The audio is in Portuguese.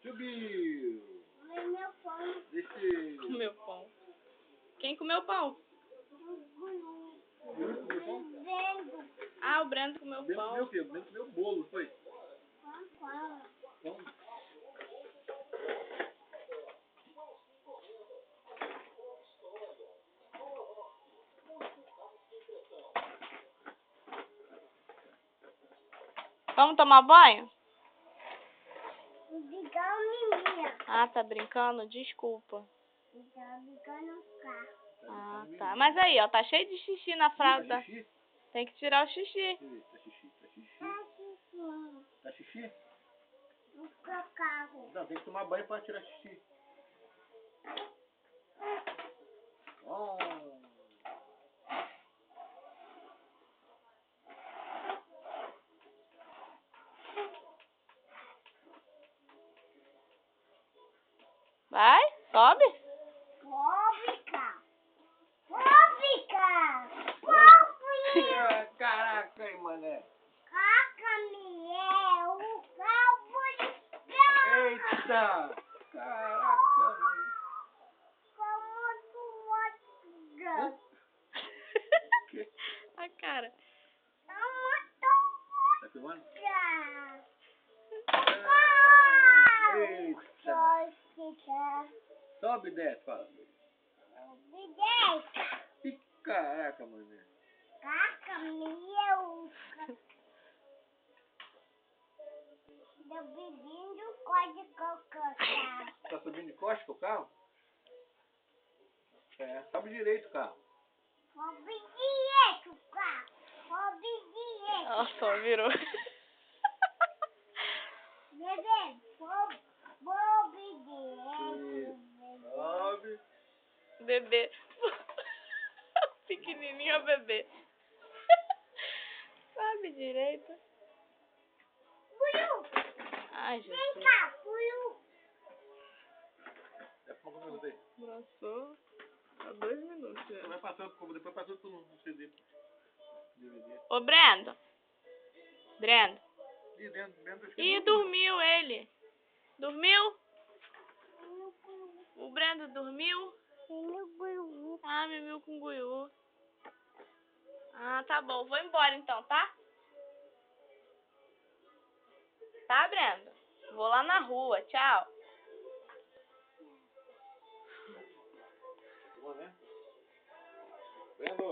Subiu. Meu pão. Desceu. Comeu pão. Quem comeu pão? Vendo. Ah, o Brando comeu Bento pão. comeu o quê? Bento comeu bolo, foi? Qual? Pão. Vamos tomar banho? Ligar o menino. Ah, tá brincando? Desculpa. Tá ligando o carro. Ah, tá. Mas aí, ó, tá cheio de xixi na fralda. Tá xixi? Tem que tirar o xixi. Tá xixi, tá xixi. Tá assistindo. Tá xixi? No seu carro. Não, tem que tomar banho pra tirar xixi. Oh. Vai, sobe. Fóbica. Fóbica. Fóbica. Caraca, aí, mané. Caminhão. Fóbica. Eita! Caraca, mano. Como tu mostra. A cara. Como Tá filmando? tu Eita! mostra. Sobe e desce, fala. Obedece. Ih, caraca, mané. Caminhão. Eu bebendo código cocô. Tá subindo de costas com o carro? É, sobe direito o carro. Obediente, cara. Obediente. Ela só virou. Bebê, obediente. Sobe. Bebê. Pequenininho é o bebê. Sabe direito. Puiu. Ai, Vem Jesus. cá, puiu. É pouco minuto aí. Abraçou. Há 2 minutos. Você vai passando, depois passou tudo no CD. DVD. Ô, Brendo. Brendo. Ih, dentro acho que Ih, dormiu ele. Dormiu? O Brendo dormiu? Ah, mimiu com guiú. Ah, tá bom. Vou embora então, tá? Tá, Brendo? Vou lá na rua. Tchau. Bom, né? Brendo.